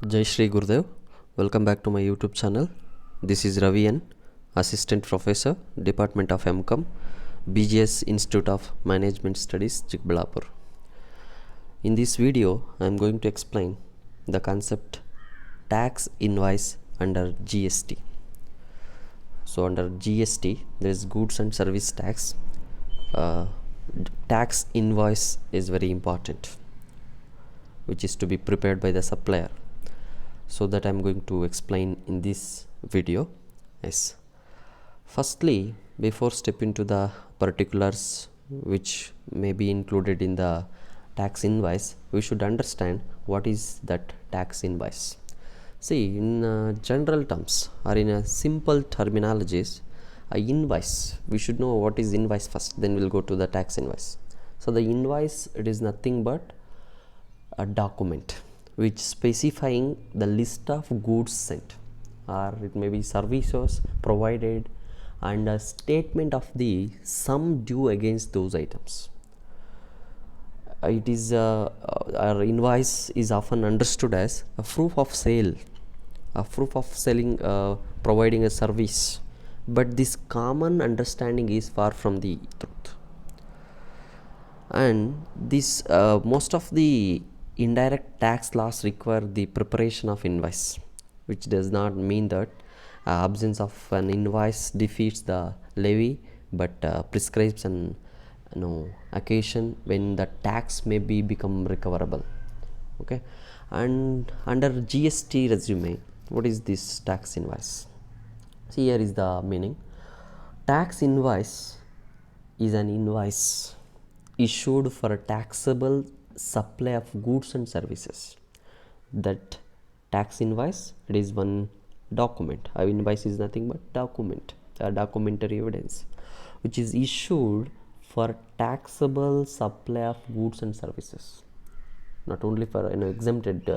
Jai Shri Gurudev. Welcome back to my YouTube channel. This is Ravi N, Assistant Professor, Department of MCOM, BGS Institute of Management Studies, Chikbalapur. In this video, I am going to explain the concept tax invoice under GST. So under GST, there is goods and service tax. Tax invoice is very important, which is to be prepared by the supplier. So that I am going to explain in this video. Yes. Firstly, before step into the particulars which may be included in the tax invoice, we should understand what is that tax invoice. See, in general terms or in a simple terminologies, a invoice, we should know what is invoice first, then we'll go to the tax invoice. So the invoice, it is nothing but a document which specifying the list of goods sent, or it may be services provided, and a statement of the sum due against those items. It is our invoice is often understood as a proof of sale, a proof of selling, providing a service, but this common understanding is far from the truth. And this most of the indirect tax laws require the preparation of invoice, which does not mean that absence of an invoice defeats the levy, but prescribes an occasion when the tax may be become recoverable. Okay, and under GST resume, what is this tax invoice? See, here is the meaning. Tax invoice is an invoice issued for a taxable supply of goods and services. That tax invoice, it is one document. Our invoice is nothing but document, a documentary evidence, which is issued for taxable supply of goods and services. Not only for exempted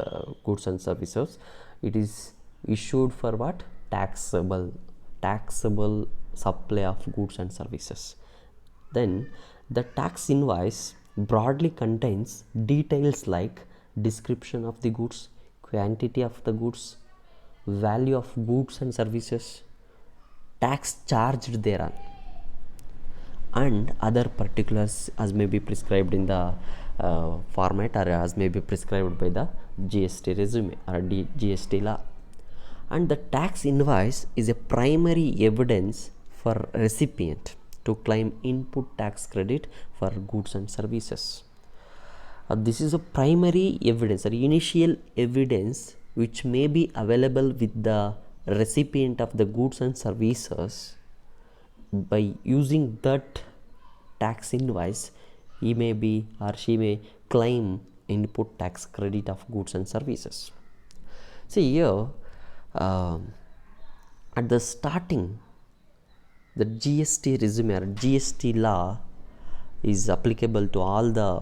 goods and services, it is issued for what? Taxable supply of goods and services. Then the tax invoice broadly contains details like description of the goods, quantity of the goods, value of goods and services, tax charged thereon, and other particulars as may be prescribed in the format, or as may be prescribed by the GST resume or GST law. And the tax invoice is a primary evidence for recipient to claim input tax credit for goods and services. This is a primary evidence or initial evidence which may be available with the recipient of the goods and services. By using that tax invoice, he may be or she may claim input tax credit of goods and services. See here, at the starting, the GST resume or GST law is applicable to all the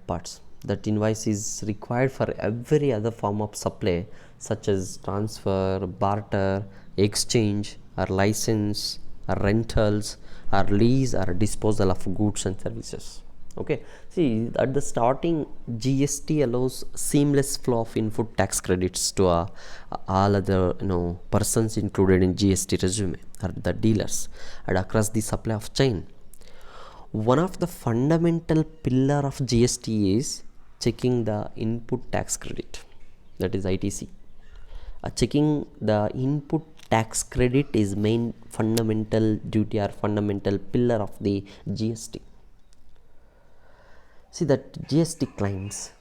parts. That invoice is required for every other form of supply, such as transfer, barter, exchange, or license, or rentals, or lease, or disposal of goods and services. Okay, see, at the starting, GST allows seamless flow of input tax credits to all other persons included in GST resume, or the dealers, and across the supply of chain. One of the fundamental pillar of GST is checking the input tax credit, that is ITC. Checking the input tax credit is main fundamental duty or fundamental pillar of the GST. See that GST claims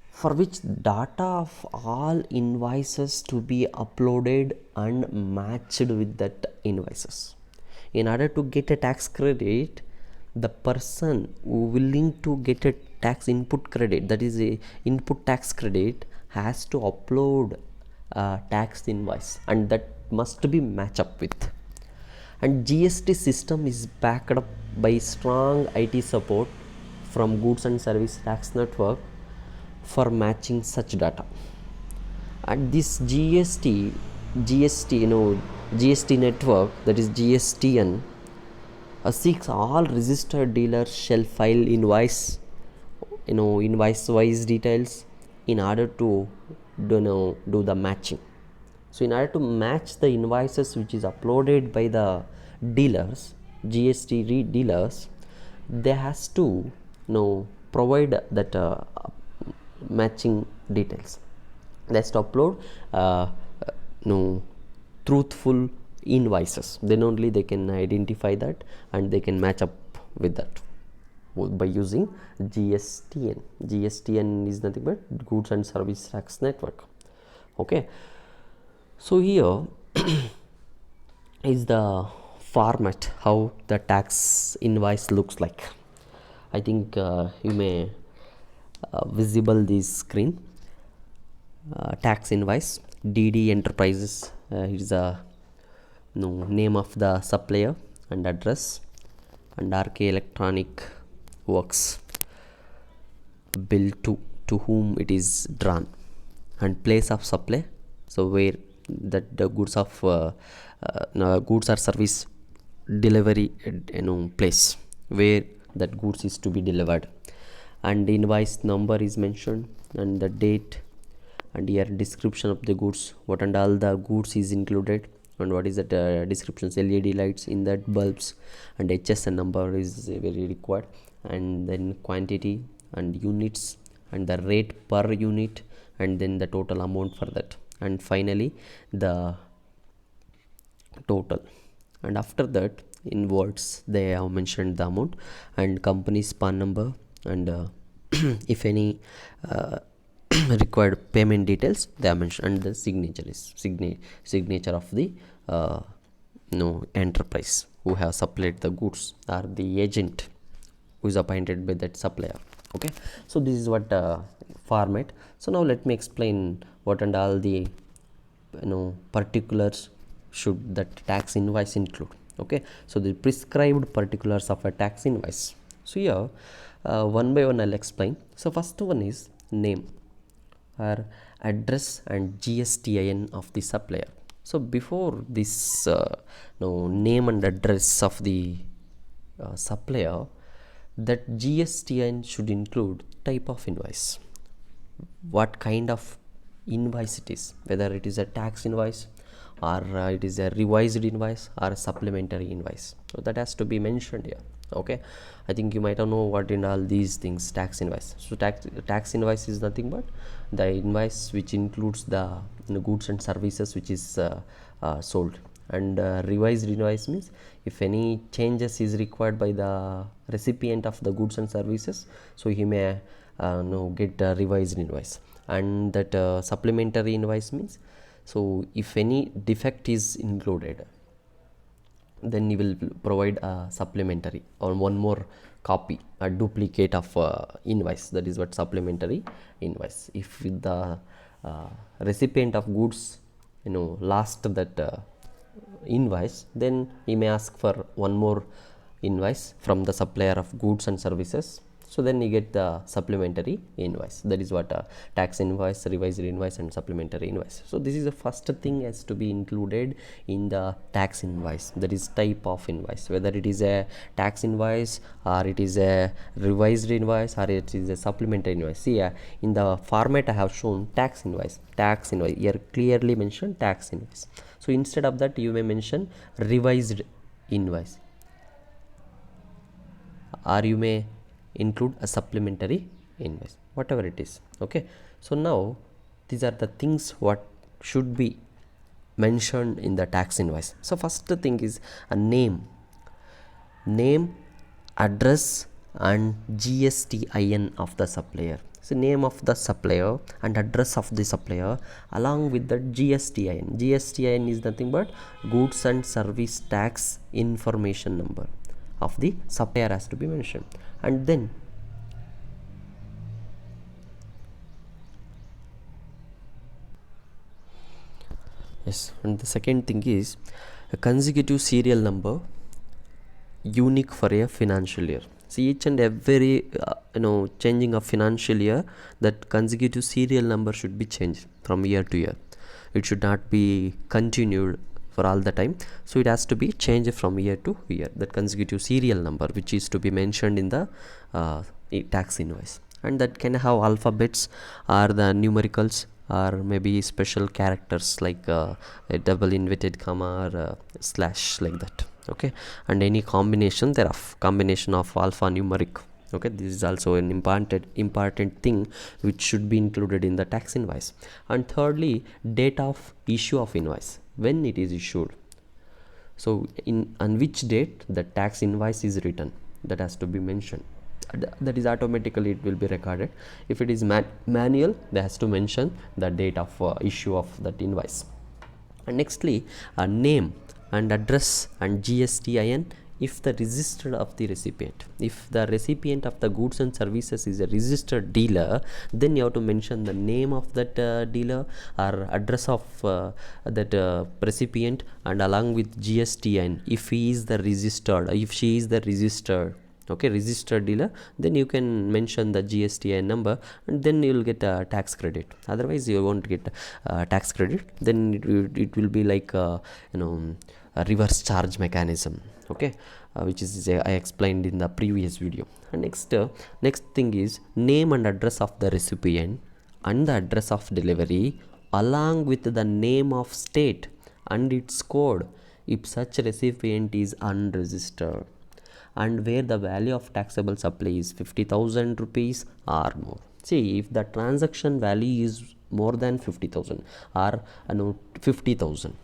for which data of all invoices to be uploaded and matched with that invoices. In order to get a tax credit, the person who willing to get a tax input credit, that is a input tax credit, has to upload a tax invoice, and that must be matched up with. And GST system is backed up by strong IT support from Goods and Service Tax Network for matching such data. And this GST network, that is GSTN, seeks all registered dealers shall file invoice wise details in order to do the matching. So in order to match the invoices which is uploaded by the dealers, GST dealers, they has to provide that matching details. Let's upload no truthful invoices, then only they can identify that and they can match up with that by using GSTN. GSTN is nothing but Goods and Service Tax Network. Okay, so here is the format how the tax invoice looks like. I think you may visible this screen. Tax invoice, DD Enterprises is the name of the supplier and address, and RK Electronic Works, bill to whom it is drawn, and place of supply, so where that the goods of goods or service delivery place where that goods is to be delivered, and invoice number is mentioned, and the date, and here description of the goods, what and all the goods is included, and what is that descriptions, LED lights in that bulbs, and HSN number is very required, and then quantity and units and the rate per unit, and then the total amount for that, and finally the total. And after that in words they have mentioned the amount and company's PAN number, and if any required payment details they are mentioned, and the signature is signature of the enterprise who have supplied the goods, or the agent who is appointed by that supplier. Okay, so this is what format. So now let me explain what and all the particulars should that tax invoice include. Okay, so the prescribed particulars of a tax invoice. So here one by one I'll explain. So first one is name or address and GSTIN of the supplier. So before this name and address of the supplier, that GSTIN should include type of invoice, what kind of invoice it is, whether it is a tax invoice or it is a revised invoice or a supplementary invoice. So that has to be mentioned here. Okay, I think you might know what in all these things tax invoice. So tax invoice is nothing but the invoice which includes the goods and services which is sold, and revised invoice means if any changes is required by the recipient of the goods and services, so he may get a revised invoice. And that supplementary invoice means, so if any defect is included, then you will provide a supplementary or one more copy, a duplicate of invoice. That is what supplementary invoice. If the recipient of goods lost that invoice, then he may ask for one more invoice from the supplier of goods and services, so then you get the supplementary invoice. That is what tax invoice, revised invoice and supplementary invoice. So this is the first thing has to be included in the tax invoice, that is type of invoice, whether it is a tax invoice or it is a revised invoice or it is a supplementary invoice. See in the format I have shown tax invoice here clearly mentioned tax invoice. So instead of that you may mention revised invoice, or you may include a supplementary invoice, whatever it is. Okay, so now these are the things what should be mentioned in the tax invoice. So first thing is a name, address and GSTIN of the supplier. So name of the supplier and address of the supplier along with the GSTIN. GSTIN is nothing but goods and service tax information number of the supplier has to be mentioned. And then yes, and the second thing is a consecutive serial number unique for a financial year. See, each and every changing of financial year, that consecutive serial number should be changed from year to year. It should not be continued for all the time, so it has to be changed from year to year, that consecutive serial number which is to be mentioned in the tax invoice. And that can have alphabets or the numericals or maybe special characters like a double inverted comma or slash, like that. Okay, and any combination thereof, combination of alphanumeric. Okay, this is also an important thing which should be included in the tax invoice. And thirdly, date of issue of invoice, when it is issued. So on which date the tax invoice is written, that has to be mentioned. That is automatically it will be recorded. If it is manual, they has to mention the date of issue of that invoice. And nextly, name and address and GSTIN if the registered of the recipient. If the recipient of the goods and services is a registered dealer, then you have to mention the name of that dealer or address of that recipient, and along with GSTIN if he is the registered, if she is the registered, okay, registered dealer, then you can mention the GSTIN number, and then you will get a tax credit. Otherwise you won't get tax credit. Then it will be like a reverse charge mechanism, okay, which is I explained in the previous video. And next thing is name and address of the recipient and the address of delivery along with the name of state and its code if such recipient is unregistered, and where the value of taxable supply is 50,000 rupees or more. See, if the transaction value is more than 50,000 or 50,000,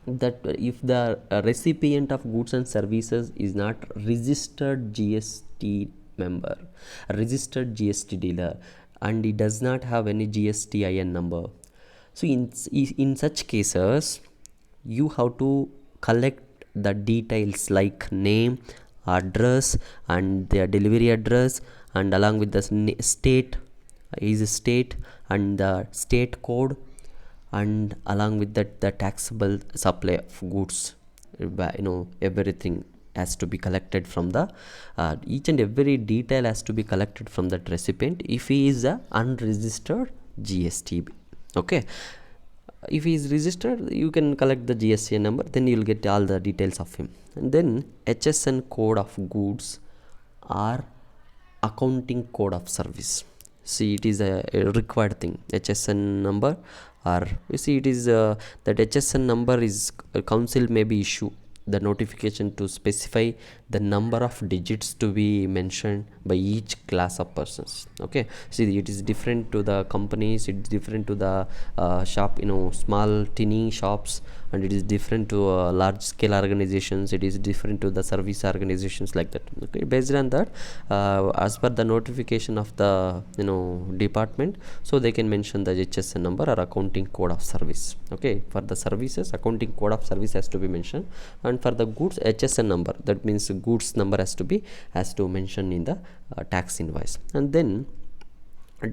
that if the recipient of goods and services is not registered GST member, registered GST dealer, and it does not have any GSTIN number, so in such cases you have to collect the details like name, address, and their delivery address, and along with the state, is state, and the state code, and along with that the taxable supply of goods. Everything has to be collected from the each and every detail has to be collected from that recipient if he is a unregistered GST. Okay, if he is registered, you can collect the GST number, then you will get all the details of him. And then HSN code of goods or accounting code of service. See, it is a required thing, HSN number, or you see it is that HSN number is council may be issue the notification to specify the number of digits to be mentioned by each class of persons. Okay, see, it is different to the companies, it's different to the shop, small tiny shops, and it is different to large scale organizations, it is different to the service organizations, like that. Okay, based on that, as per the notification of the department, so they can mention the HSN number or accounting code of service. Okay, for the services, accounting code of service has to be mentioned, and for the goods, HSN number, that means goods number has to mention in the tax invoice. And then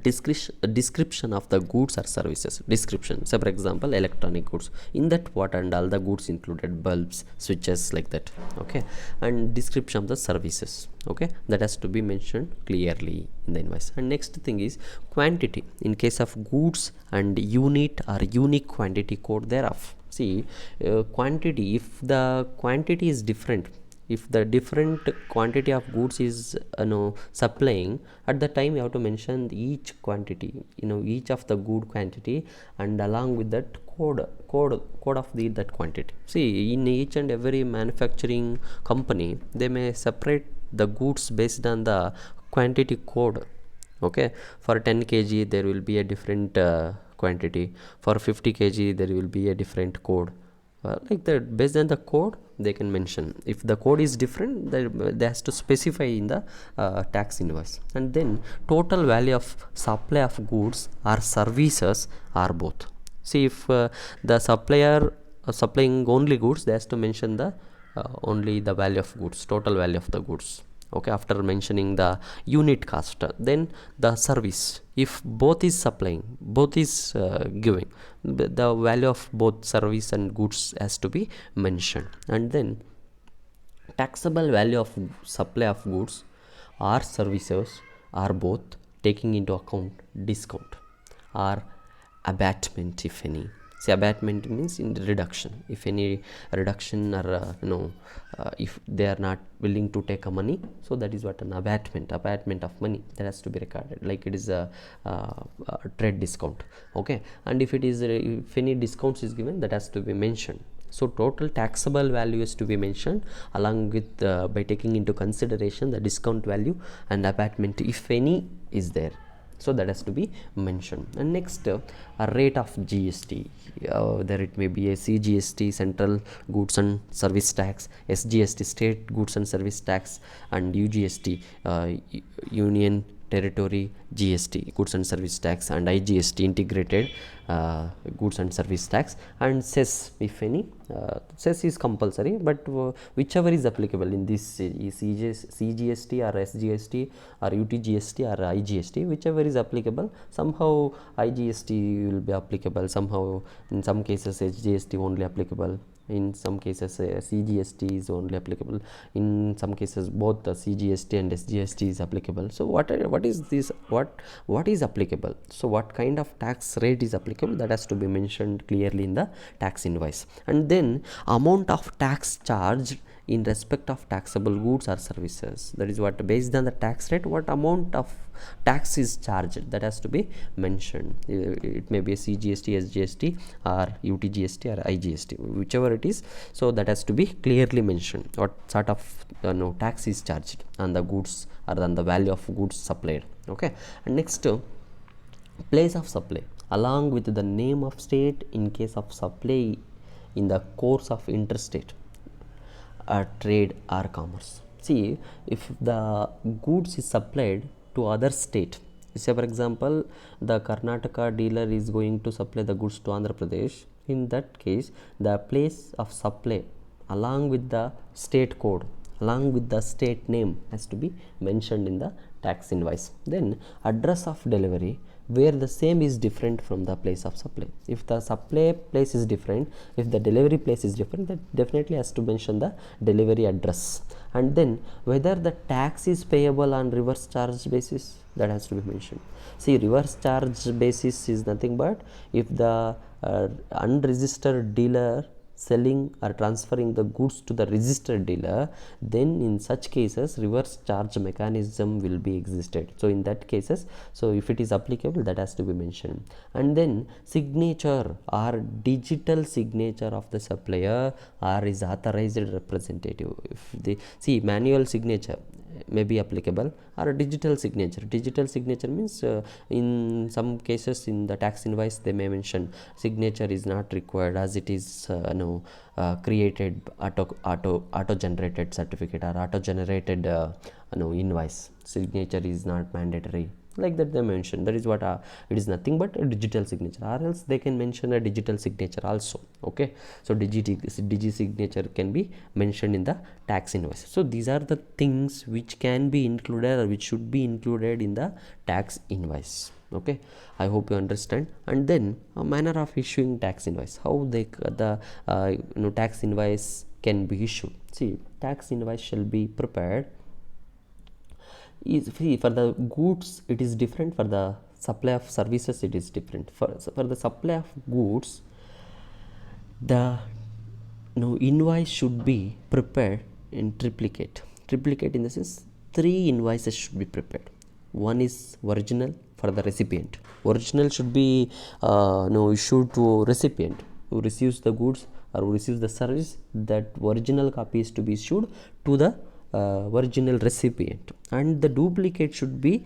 description of the goods or services description. So for example, electronic goods, in that what and all the goods included, bulbs, switches, like that. Okay, and description of the services, okay, that has to be mentioned clearly in the invoice. And next thing is quantity in case of goods, and unit or unique quantity code thereof. See, quantity, if the quantity is different, if the different quantity of goods is supplying, at the time you have to mention each quantity, each of the good quantity, and along with that code of that quantity. See, in each and every manufacturing company, they may separate the goods based on the quantity code. Okay, for 10 kg there will be a different quantity, for 50 kg there will be a different code, like that. Based on the code they can mention. If the code is different, they has to specify in the tax invoice. And then total value of supply of goods or services are both. See, if the supplier supplying only goods, they has to mention the only the value of goods, total value of the goods. Okay, after mentioning the unit cost, then the service, if both is supplying, both is giving, the value of both service and goods has to be mentioned. And then taxable value of supply of goods or services are both taking into account discount or abatement, if any. See, abatement means in reduction. If any reduction or if they are not willing to take a money, so that is what an abatement of money, that has to be recorded, like it is a trade discount. Okay, and if it is if any discounts is given, that has to be mentioned. So total taxable value is to be mentioned along with by taking into consideration the discount value and abatement if any is there. So that has to be mentioned. And next, a rate of GST. There it may be a CGST, Central Goods and Service Tax, SGST, State Goods and Service Tax, and UGST, Union Territory GST, Goods and Service Tax, and IGST, Integrated Goods and Service Tax, and cess if any. Cess is compulsory, but whichever is applicable in this CGST or SGST or UTGST or IGST, whichever is applicable, somehow IGST will be applicable, somehow in some cases SGST only applicable, in some cases CGST is only applicable, in some cases both the CGST and SGST is applicable. So what is this, what is applicable, so what kind of tax rate is applicable, that has to be mentioned clearly in the tax invoice. And then amount of tax charged in respect of taxable goods or services, that is what, based on the tax rate, what amount of tax is charged, that has to be mentioned. It may be a CGST, SGST or UTGST or IGST, whichever it is, so that has to be clearly mentioned what sort of tax is charged on the goods or on the value of goods supplied. Okay, and next, place of supply along with the name of state in case of supply in the course of interstate trade or commerce. See, if the goods is supplied to other state, say for example the Karnataka dealer is going to supply the goods to Andhra Pradesh, in that case the place of supply along with the state code, along with the state name, has to be mentioned in the tax invoice. Then address of delivery, where the same is different from the place of supply. If the supply place is different, if the delivery place is different, that definitely has to mention the delivery address. And then whether the tax is payable on reverse charge basis, that has to be mentioned. See, reverse charge basis is nothing but if the unregistered dealer selling or transferring the goods to the registered dealer, then in such cases reverse charge mechanism will be existed. So in that cases, so if it is applicable, that has to be mentioned. And then signature or digital signature of the supplier or is authorized representative. If they see, manual signature may be applicable, or a digital signature. Digital signature means in some cases in the tax invoice they may mention signature is not required as it is created auto generated certificate or auto generated invoice. Signature is not mandatory, like that they mention. That is what it is nothing but a digital signature, or else they can mention a digital signature also. Okay, so digi signature can be mentioned in the tax invoice. So these are the things which can be included or which should be included in the tax invoice. Okay, I hope you understand. And then a manner of issuing tax invoice, how the tax invoice can be issued. See, tax invoice shall be prepared is free. For the goods it is different, for the supply of services it is different. For the supply of goods, the invoice should be prepared in triplicate in the sense 3 invoices should be prepared. One is original for the recipient. Original should be issued to recipient who receives the goods or who receives the service. That original copy is to be issued to the original recipient, and the duplicate should be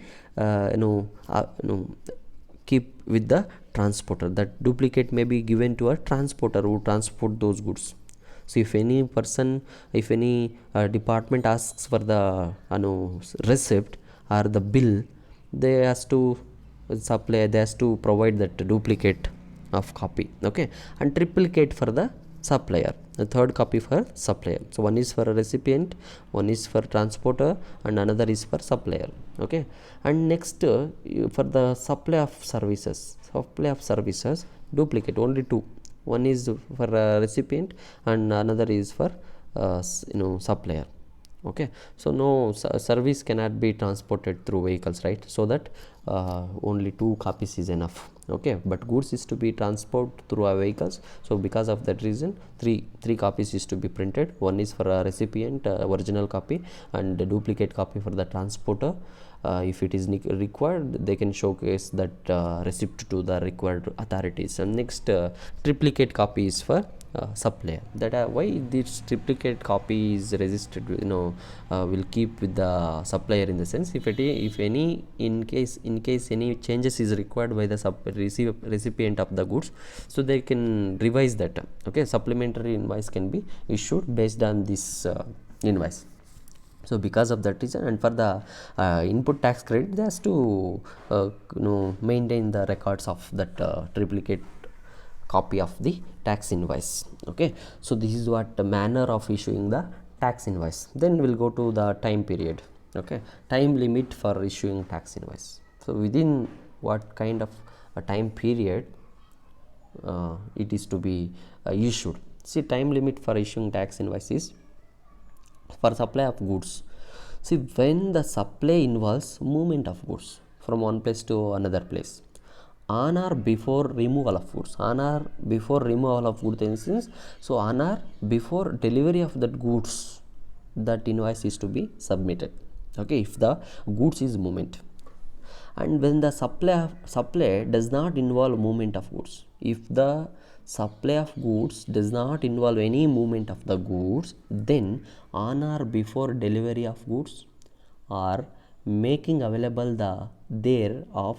keep with the transporter. That duplicate may be given to a transporter who transport those goods. So if any department asks for the receipt or the bill, they has to provide that duplicate of copy. Okay, and triplicate for the supplier, the third copy for supplier. So one is for a recipient, one is for transporter, and another is for supplier. Okay, and next for the supply of services, duplicate only 2. One is for a recipient and another is for supplier. Okay, so no service cannot be transported through vehicles, right? So that only 2 copies is enough. Okay, but goods is to be transported through our vehicles, so because of that reason three copies is to be printed. One is for a recipient, original copy, and a duplicate copy for the transporter. If it is required, they can showcase that receipt to the required authorities. And next, triplicate copy is for supplier. That why this triplicate copy is registered, will keep with the supplier, in the sense if any in case any changes is required by the recipient of the goods, so they can revise that. Okay, supplementary invoice can be issued based on this invoice. So because of that reason, and for the input tax credit, they has to maintain the records of that triplicate copy of the tax invoice. Okay, so this is what the manner of issuing the tax invoice. Then we'll go to the time period. Okay, time limit for issuing tax invoice. So within what kind of a time period it is to be issued. See, time limit for issuing tax invoice is for supply of goods. See, when the supply involves movement of goods from one place to another place, on or before removal of goods, on or before removal of goods, instance, so on or before delivery of that goods, that invoice is to be submitted. Okay, if the goods is movement. And when the supply does not involve movement of goods, if the supply of goods does not involve any movement of the goods, then on or before delivery of goods or making available the thereof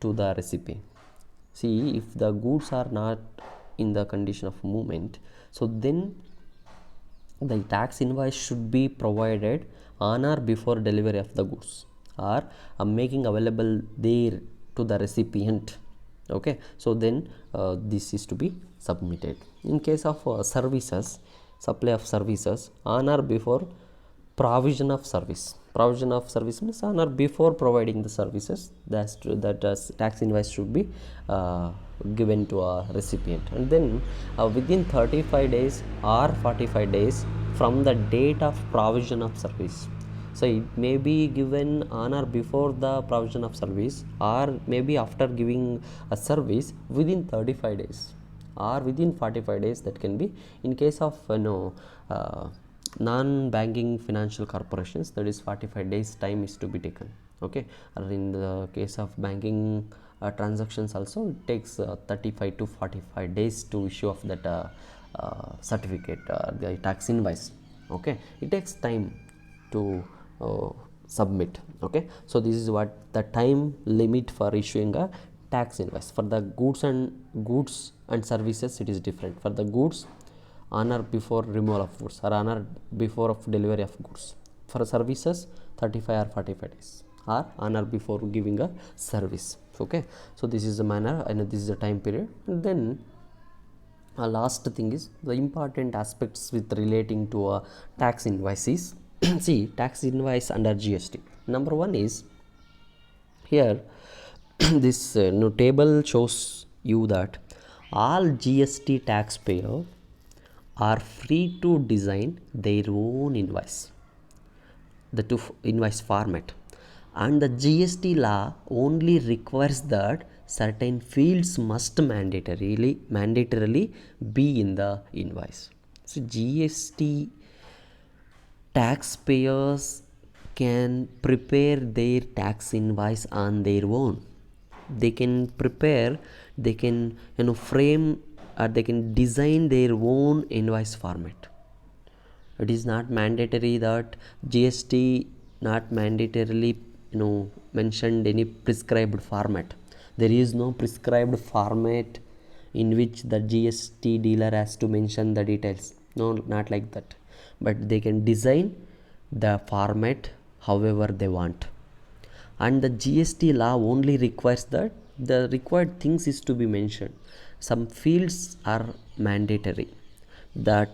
to the recipient. See, if the goods are not in the condition of movement, so then the tax invoice should be provided on or before delivery of the goods, or making available there to the recipient. Okay, so then this is to be submitted. In case of services, supply of services, on or before provision of service. Provision of service means on or before providing the services, that tax invoice should be given to a recipient. And then within 35 days or 45 days from the date of provision of service. So it may be given on or before the provision of service, or maybe after giving a service within 35 days or within 45 days. That can be in case of non-banking financial corporations, that is 45 days time is to be taken. Okay, or in the case of banking transactions also, it takes 35 to 45 days to issue of that certificate, the tax invoice. Okay, it takes time to submit. Okay, so this is what the time limit for issuing a tax invoice. For the goods and services, it is different. For the goods, on or before removal of goods, or on or before of delivery of goods. For services, 35 or 45 days, or on or before giving a service. Okay, so this is the manner and this is the time period. And then last thing is the important aspects with relating to a tax invoices. See, tax invoice under GST. Number one is here this table shows you that all GST taxpayer are free to design their own invoice, the invoice format, and the GST law only requires that certain fields must mandatorily be in the invoice. So GST taxpayers can prepare their tax invoice on their own. They can prepare, they can frame, or they can design their own invoice format. It is not mandatory that GST not mandatorily mentioned any prescribed format. There is no prescribed format in which the GST dealer has to mention the details. No, not like that. But they can design the format however they want. And the GST law only requires that the required things is to be mentioned. Some fields are mandatory, that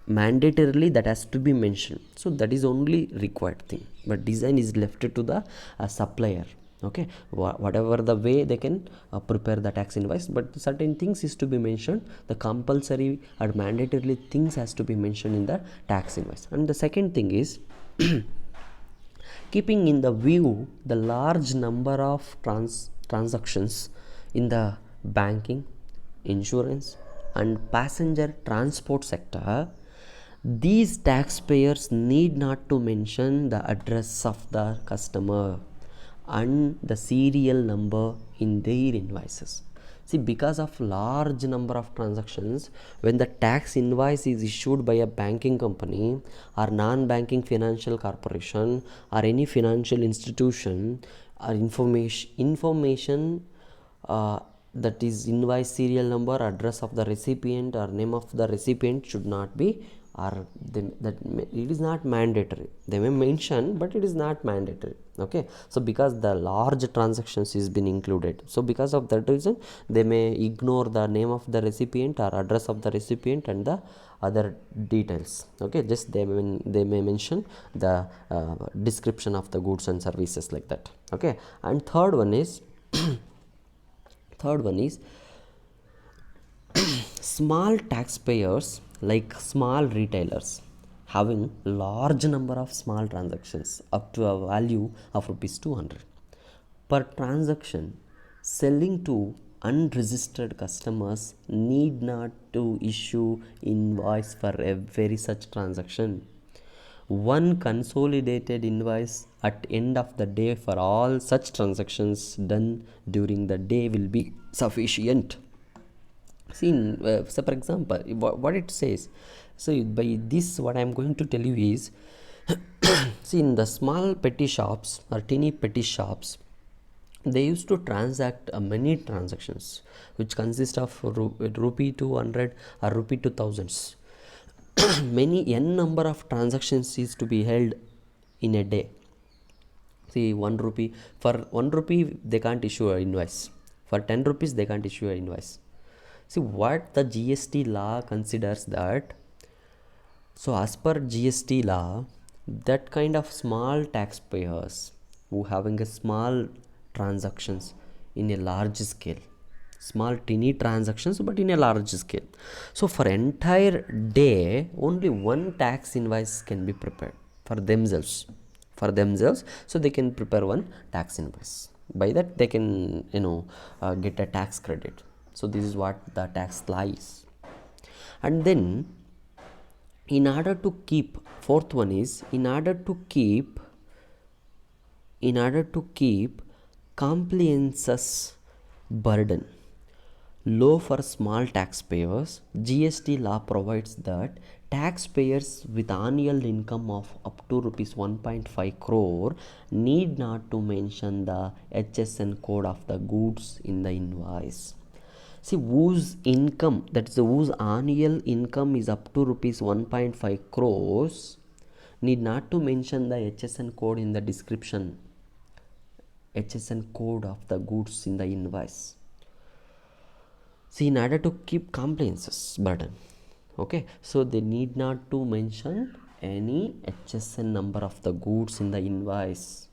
mandatorily that has to be mentioned, so that is only required thing, but design is left to the supplier. Okay, whatever the way they can prepare the tax invoice, but certain things is to be mentioned. The compulsory or mandatorily things has to be mentioned in the tax invoice. And the second thing is Keeping in the view the large number of transactions in the banking, insurance, and passenger transport sector, these taxpayers need not to mention the address of the customer and the serial number in their invoices. See, because of large number of transactions, when the tax invoice is issued by a banking company or non-banking financial corporation or any financial institution, or information that is invoice serial number, address of the recipient or name of the recipient should not be, or it is not mandatory. They may mention, but it is not mandatory. Okay, so because the large transactions is been included, so because of that reason they may ignore the name of the recipient or address of the recipient and the other details. Okay, just they may mention the description of the goods and services, like that. Okay, and third one is small taxpayers like small retailers having large number of small transactions up to a value of rupees 200 per transaction, selling to unregistered customers need not to issue invoice for every such transaction. One consolidated invoice at end of the day for all such transactions done during the day will be sufficient. See, so for example, what it says, so by this what I am going to tell you is, see, in the small petty shops or teeny petty shops, they used to transact many transactions which consist of rupee 200 or rupee 2000s. Many n number of transactions is to be held in a day. See, 1 rupee, for 1 rupee they can't issue an invoice, for 10 rupees they can't issue an invoice. See, what the GST law considers that, so as per GST law, that kind of small taxpayers who having a small transactions in a large scale, small teeny transactions but in a large scale, so for entire day only one tax invoice can be prepared for themselves, so they can prepare one tax invoice. By that they can get a tax credit. So this is what the tax law is. And then in order to keep, fourth one is, in order to keep compliance's burden low for small taxpayers, GST law provides that taxpayers with annual income of up to rupees 1.5 crore need not to mention the HSN code of the goods in the invoice. See, whose income, that is whose annual income is up to rupees 1.5 crores need not to mention the HSN code in the description, HSN code of the goods in the invoice. See, in order to keep compliance's burden, okay, so they need not to mention any HSN number of the goods in the invoice.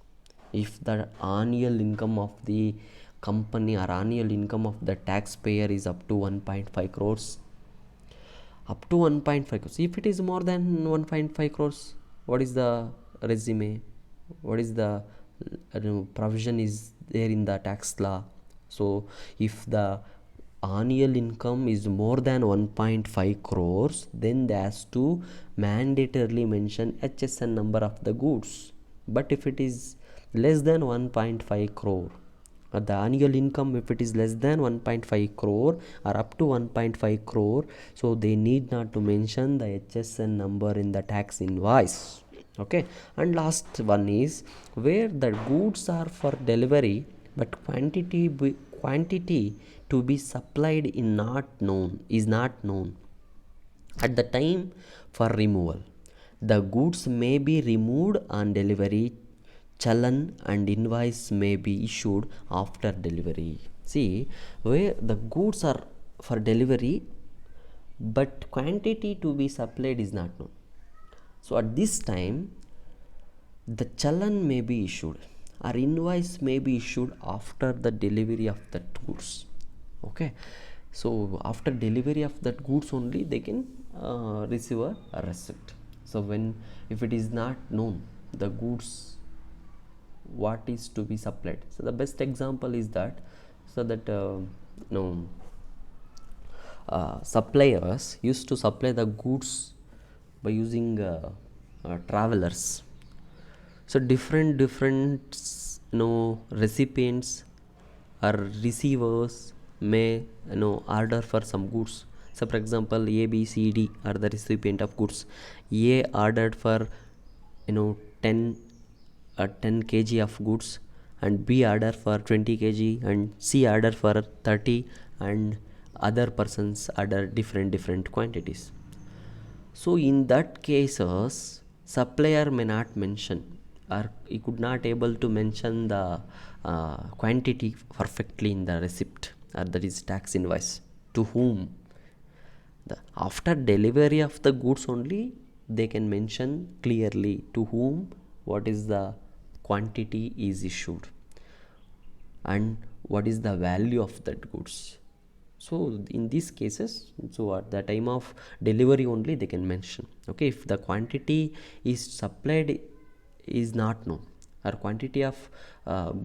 If the annual income of the company or annual income of the taxpayer is up to 1.5 crores, up to 1.5 crores, if it is more than 1.5 crores, what is the resume, what is the provision is there in the tax law? So if the annual income is more than 1.5 crores, then they has to mandatorily mention HSN number of the goods. But if it is less than 1.5 crore, the annual income, if it is less than 1.5 crore or up to 1.5 crore, so they need not to mention the HSN number in the tax invoice. Okay, and last one is where the goods are for delivery but quantity to be supplied is not known at the time for removal. The goods may be removed on delivery. Challan and invoice may be issued after delivery. See, where the goods are for delivery but quantity to be supplied is not known. So at this time the challan may be issued or invoice may be issued after the delivery of the goods. Okay, so after delivery of that goods only they can receive a receipt. So when, if it is not known, the goods what is to be supplied. So the best example is that, so that no suppliers used to supply the goods by using travelers. So different recipients or receivers may order for some goods. So for example, A, B, C, D are the recipient of goods. A ordered for 10 kg of goods, and B order for 20 kg, and C order for 30, and other persons order different quantities. So in that cases, supplier may not mention, or he could not able to mention the quantity perfectly in the receipt, or that is tax invoice, to whom. After delivery of the goods only they can mention clearly to whom what is the quantity is issued and what is the value of that goods. So in these cases, so at the time of delivery only they can mention. Okay, if the quantity is supplied is not known, or quantity of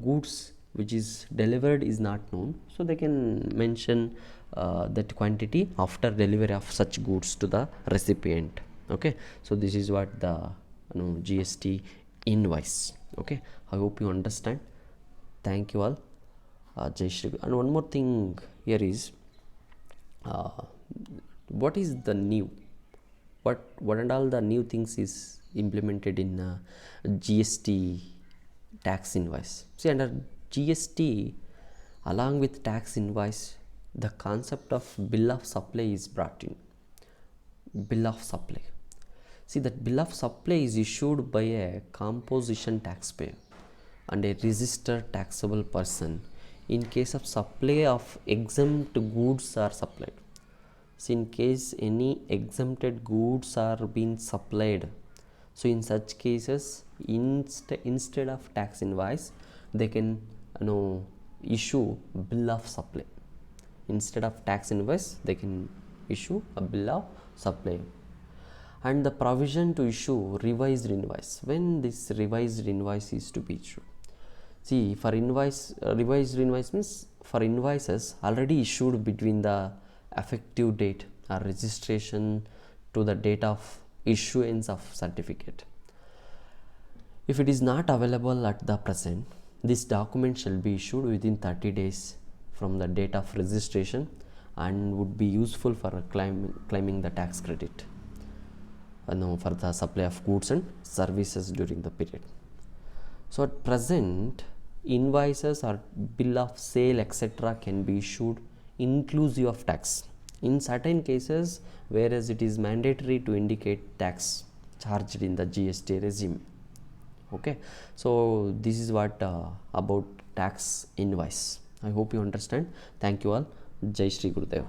goods which is delivered is not known, so they can mention that quantity after delivery of such goods to the recipient. Okay, so this is what the GST invoice. Okay, I hope you understand. Thank you all. Jai Shri. And one more thing here is, what is the new, what and all the new things is implemented in GST tax invoice. See, under GST, along with tax invoice, the concept of bill of supply is brought in. Bill of supply. See, that bill of supply is issued by a composition taxpayer and a registered taxable person in case of supply of exempt goods are supplied. So in case any exempted goods are being supplied, so in such cases, instead of tax invoice, they can issue bill of supply. Instead of tax invoice, they can issue a bill of supply. And the provision to issue revised invoice, when this revised invoice is to be issued. See, for invoice, revised invoice means for invoices already issued between the effective date or registration to the date of issuance of certificate. If it is not available at the present, this document shall be issued within 30 days from the date of registration and would be useful for claiming the tax credit for the supply of goods and services during the period. So at present, invoices or bill of sale etc. can be issued inclusive of tax in certain cases, whereas it is mandatory to indicate tax charged in the GST regime. Okay, so this is what about tax invoice. I hope you understand. Thank you all. Jai Shri Gurudev.